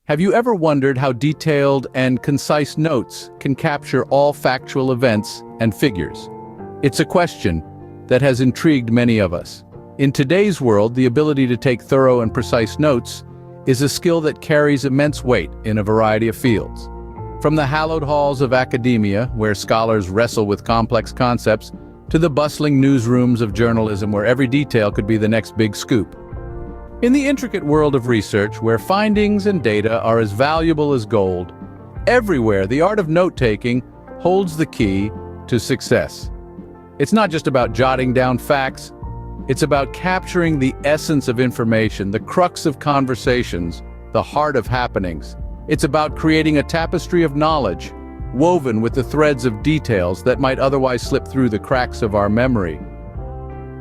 Have you ever wondered how detailed and concise notes can capture all factual events and figures? It's a question that has intrigued many of us. In today's world, the ability to take thorough and precise notes is a skill that carries immense weight in a variety of fields. From the hallowed halls of academia, where scholars wrestle with complex concepts, to the bustling newsrooms of journalism where every detail could be the next big scoop. In the intricate world of research, where findings and data are as valuable as gold, everywhere the art of note-taking holds the key to success. It's not just about jotting down facts, it's about capturing the essence of information, the crux of conversations, the heart of happenings. It's about creating a tapestry of knowledge, woven with the threads of details that might otherwise slip through the cracks of our memory.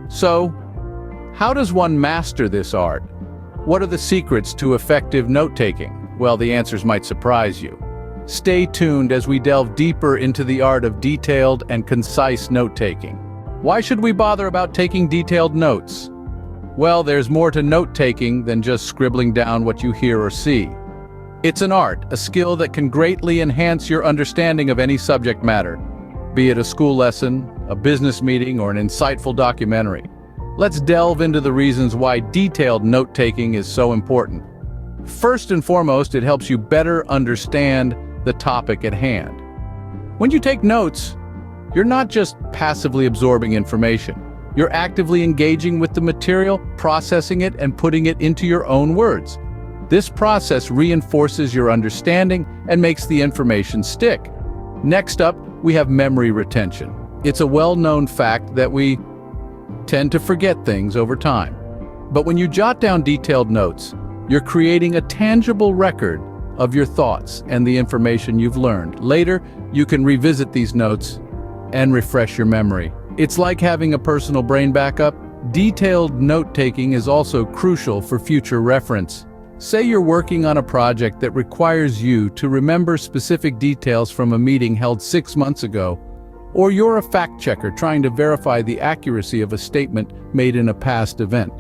So, how does one master this art? What are the secrets to effective note-taking? Well, the answers might surprise you. Stay tuned as we delve deeper into the art of detailed and concise note-taking. Why should we bother about taking detailed notes? Well, there's more to note-taking than just scribbling down what you hear or see. It's an art, a skill that can greatly enhance your understanding of any subject matter, be it a school lesson, a business meeting, or an insightful documentary. Let's delve into the reasons why detailed note-taking is so important. First and foremost, it helps you better understand the topic at hand. When you take notes, you're not just passively absorbing information. You're actively engaging with the material, processing it, and putting it into your own words. This process reinforces your understanding and makes the information stick. Next up, we have memory retention. It's a well-known fact that we tend to forget things over time. But when you jot down detailed notes, you're creating a tangible record of your thoughts and the information you've learned. Later, you can revisit these notes and refresh your memory. It's like having a personal brain backup. Detailed note-taking is also crucial for future reference. Say you're working on a project that requires you to remember specific details from a meeting held 6 months ago, or you're a fact-checker trying to verify the accuracy of a statement made in a past event.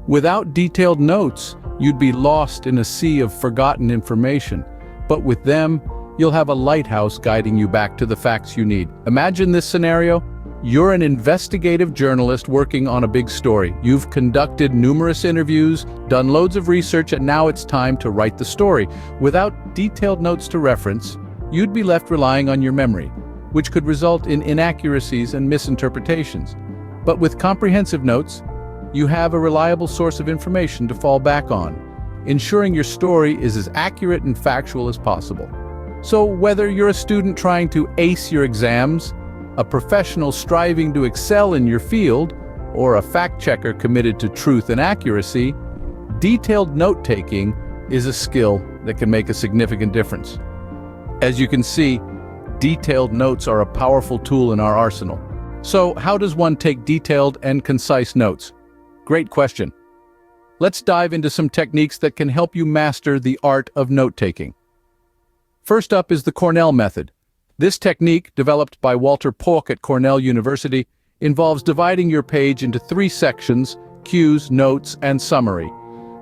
Without detailed notes, you'd be lost in a sea of forgotten information, but with them, you'll have a lighthouse guiding you back to the facts you need. Imagine this scenario. You're an investigative journalist working on a big story. You've conducted numerous interviews, done loads of research, and now it's time to write the story. Without detailed notes to reference, you'd be left relying on your memory, which could result in inaccuracies and misinterpretations. But with comprehensive notes, you have a reliable source of information to fall back on, ensuring your story is as accurate and factual as possible. So whether you're a student trying to ace your exams, a professional striving to excel in your field, or a fact-checker committed to truth and accuracy, detailed note-taking is a skill that can make a significant difference. As you can see, detailed notes are a powerful tool in our arsenal. So, how does one take detailed and concise notes? Great question. Let's dive into some techniques that can help you master the art of note-taking. First up is the Cornell method. This technique, developed by Walter Polk at Cornell University, involves dividing your page into 3 sections: cues, notes, and summary.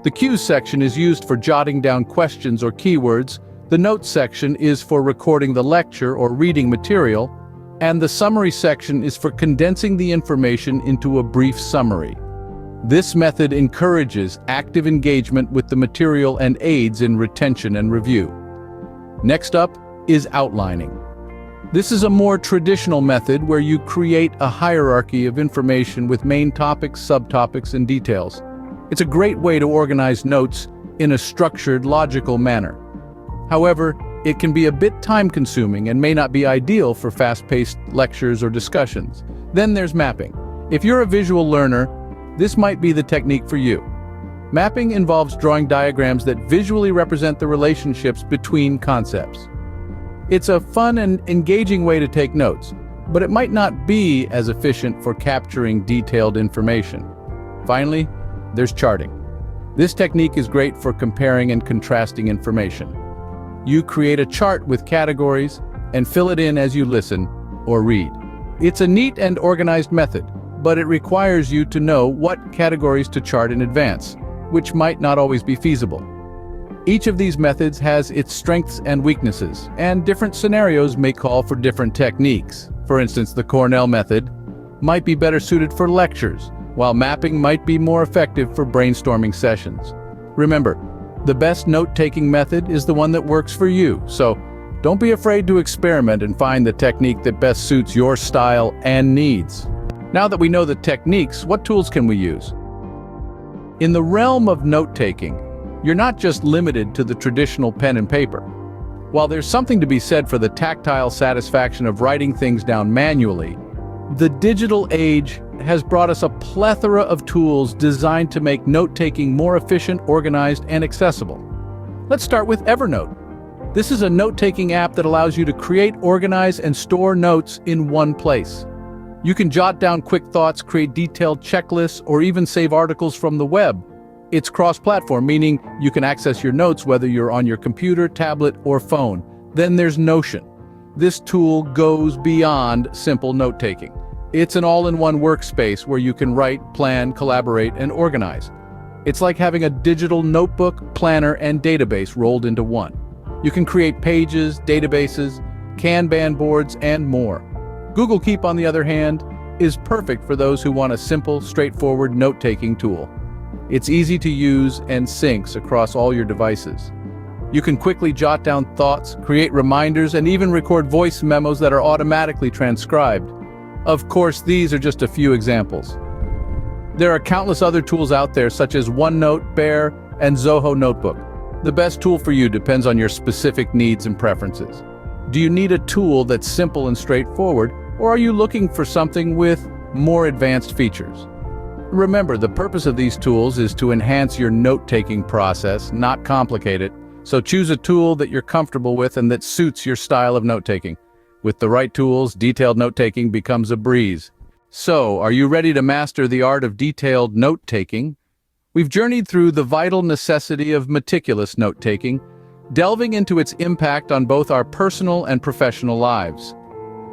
The cues section is used for jotting down questions or keywords, the notes section is for recording the lecture or reading material, and the summary section is for condensing the information into a brief summary. This method encourages active engagement with the material and aids in retention and review. Next up is outlining. This is a more traditional method where you create a hierarchy of information with main topics, subtopics, and details. It's a great way to organize notes in a structured, logical manner. However, it can be a bit time-consuming and may not be ideal for fast-paced lectures or discussions. Then there's mapping. If you're a visual learner, this might be the technique for you. Mapping involves drawing diagrams that visually represent the relationships between concepts. It's a fun and engaging way to take notes, but it might not be as efficient for capturing detailed information. Finally, there's charting. This technique is great for comparing and contrasting information. You create a chart with categories and fill it in as you listen or read. It's a neat and organized method, but it requires you to know what categories to chart in advance, which might not always be feasible. Each of these methods has its strengths and weaknesses, and different scenarios may call for different techniques. For instance, the Cornell method might be better suited for lectures, while mapping might be more effective for brainstorming sessions. Remember, the best note-taking method is the one that works for you, so don't be afraid to experiment and find the technique that best suits your style and needs. Now that we know the techniques, what tools can we use? In the realm of note-taking, you're not just limited to the traditional pen and paper. While there's something to be said for the tactile satisfaction of writing things down manually, the digital age has brought us a plethora of tools designed to make note-taking more efficient, organized, and accessible. Let's start with Evernote. This is a note-taking app that allows you to create, organize, and store notes in one place. You can jot down quick thoughts, create detailed checklists, or even save articles from the web. It's cross-platform, meaning you can access your notes whether you're on your computer, tablet, or phone. Then there's Notion. This tool goes beyond simple note-taking. It's an all-in-one workspace where you can write, plan, collaborate, and organize. It's like having a digital notebook, planner, and database rolled into one. You can create pages, databases, Kanban boards, and more. Google Keep, on the other hand, is perfect for those who want a simple, straightforward note-taking tool. It's easy to use and syncs across all your devices. You can quickly jot down thoughts, create reminders, and even record voice memos that are automatically transcribed. Of course, these are just a few examples. There are countless other tools out there, such as OneNote, Bear, and Zoho Notebook. The best tool for you depends on your specific needs and preferences. Do you need a tool that's simple and straightforward, or are you looking for something with more advanced features? Remember, the purpose of these tools is to enhance your note-taking process, not complicate it. So choose a tool that you're comfortable with and that suits your style of note-taking. With the right tools, detailed note-taking becomes a breeze. So, are you ready to master the art of detailed note-taking? We've journeyed through the vital necessity of meticulous note-taking, delving into its impact on both our personal and professional lives.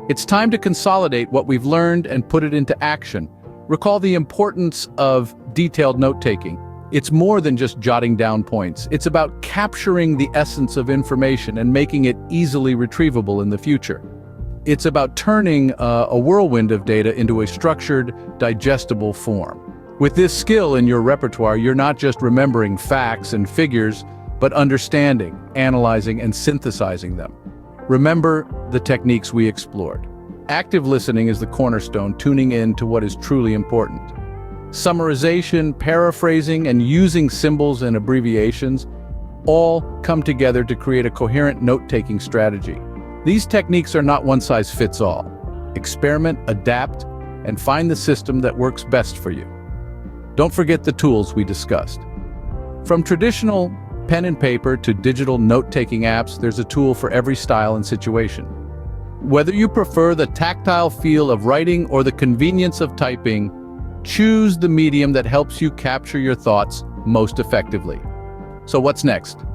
It's time to consolidate what we've learned and put it into action. Recall the importance of detailed note-taking. It's more than just jotting down points. It's about capturing the essence of information and making it easily retrievable in the future. It's about turning a whirlwind of data into a structured, digestible form. With this skill in your repertoire, you're not just remembering facts and figures, but understanding, analyzing, and synthesizing them. Remember the techniques we explored. Active listening is the cornerstone, tuning in to what is truly important. Summarization, paraphrasing, and using symbols and abbreviations all come together to create a coherent note-taking strategy. These techniques are not one-size-fits-all. Experiment, adapt, and find the system that works best for you. Don't forget the tools we discussed. From traditional pen and paper to digital note-taking apps, there's a tool for every style and situation. Whether you prefer the tactile feel of writing or the convenience of typing, choose the medium that helps you capture your thoughts most effectively. So what's next?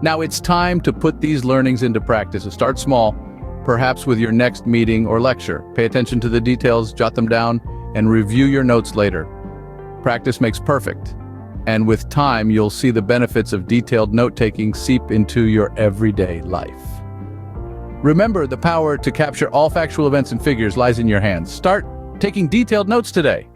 Now it's time to put these learnings into practice. Start small, perhaps with your next meeting or lecture. Pay attention to the details, jot them down, and review your notes later. Practice makes perfect, and with time you'll see the benefits of detailed note-taking seep into your everyday life. Remember, the power to capture all factual events and figures lies in your hands. Start taking detailed notes today.